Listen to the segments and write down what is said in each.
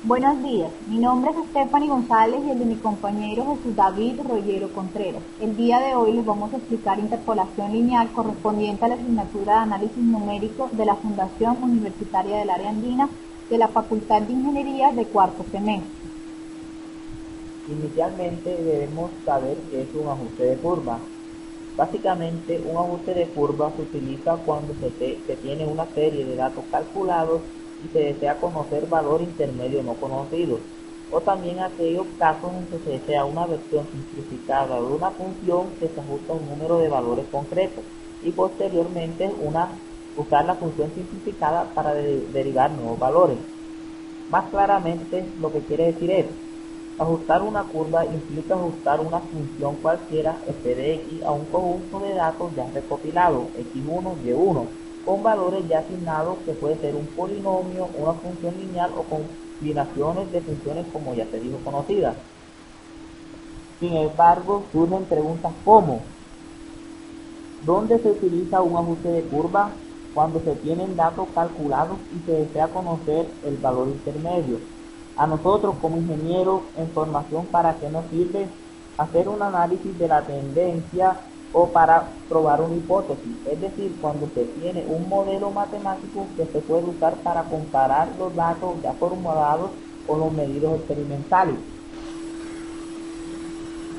Buenos días, mi nombre es Stephanie González y el de mi compañero Jesús David Rollero Contreras. El día de hoy les vamos a explicar interpolación lineal correspondiente a la asignatura de análisis numérico de la Fundación Universitaria del Área Andina de la Facultad de Ingeniería de cuarto semestre. Inicialmente debemos saber qué es un ajuste de curva. Básicamente, un ajuste de curva se utiliza cuando se tiene una serie de datos calculados y se desea conocer valor intermedio no conocido, o también aquellos casos en que se desea una versión simplificada de una función que se ajusta a un número de valores concretos y posteriormente usar la función simplificada para derivar nuevos valores. Más claramente, lo que quiere decir es: ajustar una curva implica ajustar una función cualquiera f de x a un conjunto de datos ya recopilados, x1, y1, con valores ya asignados que puede ser un polinomio, una función lineal o combinaciones de funciones como ya se dijo conocidas. Sin embargo, surgen preguntas como: ¿dónde se utiliza un ajuste de curva? Cuando se tienen datos calculados y se desea conocer el valor intermedio. A nosotros como ingenieros en formación, ¿para qué nos sirve? Hacer un análisis de la tendencia o para probar una hipótesis, es decir, cuando se tiene un modelo matemático que se puede usar para comparar los datos ya formulados con los medidos experimentales.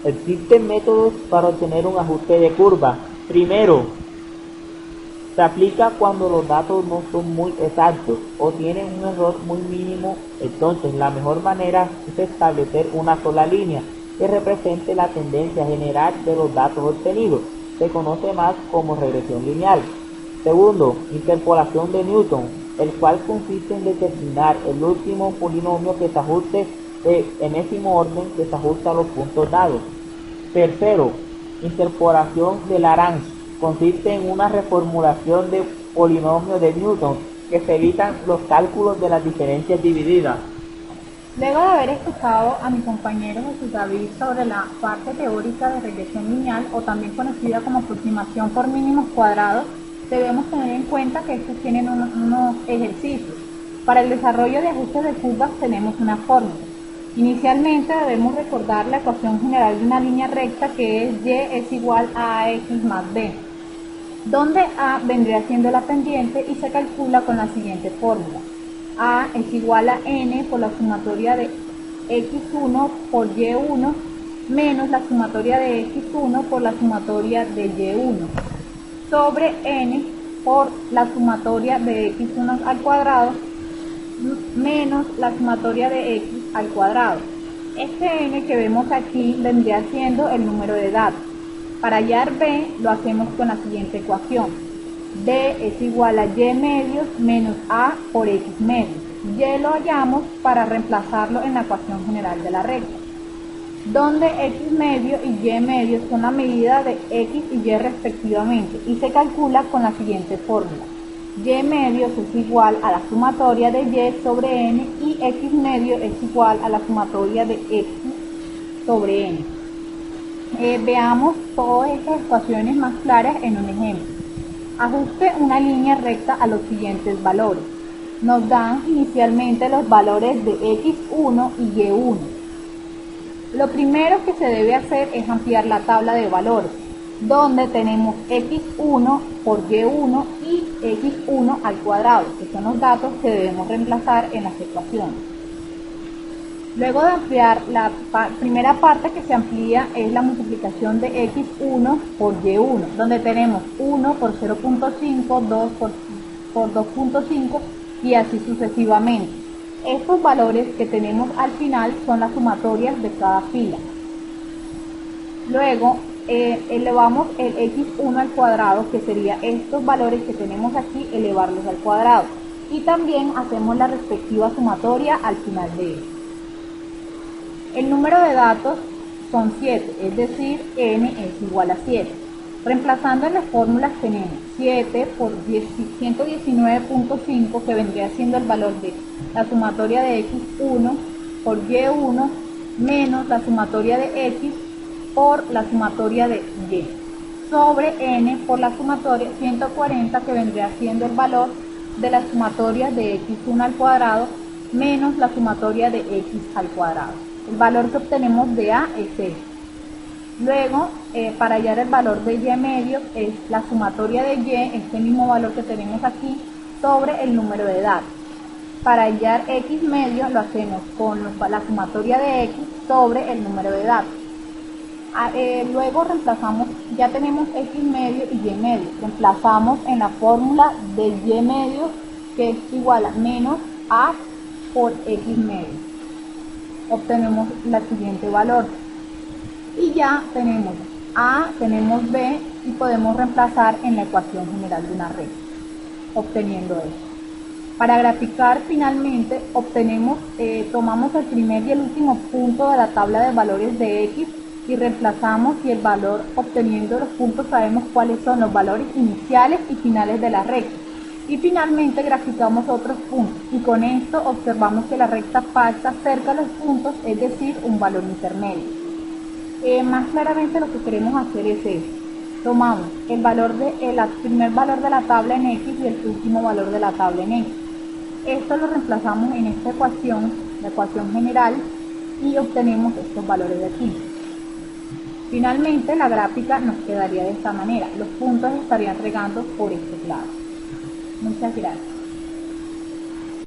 Existen métodos para obtener un ajuste de curva. Primero, se aplica cuando los datos no son muy exactos o tienen un error muy mínimo. Entonces la mejor manera es establecer una sola línea que represente la tendencia general de los datos obtenidos. Se conoce más como regresión lineal. Segundo, interpolación de Newton, el cual consiste en determinar el último polinomio que se ajuste en enésimo orden que se ajusta a los puntos dados. Tercero, interpolación de Lagrange. Consiste en una reformulación de polinomios de Newton que se evitan los cálculos de las diferencias divididas. Luego de haber escuchado a mi compañero Jesús David sobre la parte teórica de regresión lineal, o también conocida como aproximación por mínimos cuadrados, debemos tener en cuenta que estos tienen unos ejercicios. Para el desarrollo de ajustes de curvas tenemos una fórmula. Inicialmente debemos recordar la ecuación general de una línea recta, que es y es igual a ax más b, donde a vendría siendo la pendiente y se calcula con la siguiente fórmula: a es igual a n por la sumatoria de x1 por y1 menos la sumatoria de x1 por la sumatoria de y1 sobre n por la sumatoria de x1 al cuadrado menos la sumatoria de x al cuadrado. Este n que vemos aquí vendría siendo el número de datos. Para hallar b lo hacemos con la siguiente ecuación: b es igual a y medios menos a por x medios. Y lo hallamos para reemplazarlo en la ecuación general de la recta, donde x medio y y medio son la medida de x y y respectivamente, y se calcula con la siguiente fórmula: y medios es igual a la sumatoria de y sobre n y x medio es igual a la sumatoria de x sobre n. Veamos todas estas ecuaciones más claras en un ejemplo. Ajuste una línea recta a los siguientes valores. Nos dan inicialmente los valores de x1 y y1. Lo primero que se debe hacer es ampliar la tabla de valores, donde tenemos x1 por y1 y x1 al cuadrado, que son los datos que debemos reemplazar en las ecuaciones. Luego de ampliar, la primera parte que se amplía es la multiplicación de x1 por y1, donde tenemos 1 por 0.5, 2 por 2.5 y así sucesivamente. Estos valores que tenemos al final son las sumatorias de cada fila. Luego elevamos el x1 al cuadrado, que sería estos valores que tenemos aquí, elevarlos al cuadrado. Y también hacemos la respectiva sumatoria al final de esto. El número de datos son 7, es decir, n es igual a 7. Reemplazando en las fórmulas tenemos 7 por 119.5, que vendría siendo el valor de la sumatoria de x1 por y1 menos la sumatoria de x por la sumatoria de y, sobre n por la sumatoria 140, que vendría siendo el valor de la sumatoria de x1 al cuadrado menos la sumatoria de x al cuadrado. El valor que obtenemos de a es este. Luego, para hallar el valor de y medio es la sumatoria de y, este mismo valor que tenemos aquí, sobre el número de datos. Para hallar x medio lo hacemos con la sumatoria de x sobre el número de datos. Luego reemplazamos, ya tenemos x medio y y medio, reemplazamos en la fórmula de y medio, que es igual a menos a por x medio. Obtenemos el siguiente valor. Y ya tenemos a, tenemos b, y podemos reemplazar en la ecuación general de una recta, obteniendo esto. Para graficar finalmente obtenemos, tomamos el primer y el último punto de la tabla de valores de x y reemplazamos, y el valor, obteniendo los puntos, sabemos cuáles son los valores iniciales y finales de la recta. Y finalmente graficamos otros puntos, y con esto observamos que la recta pasa cerca a los puntos, es decir, un valor intermedio. Más claramente lo que queremos hacer es esto. Tomamos el primer valor de la tabla en x y el último valor de la tabla en x. Esto lo reemplazamos en esta ecuación, la ecuación general, y obtenemos estos valores de aquí. Finalmente la gráfica nos quedaría de esta manera. Los puntos estarían regando por este lado. Muchas gracias.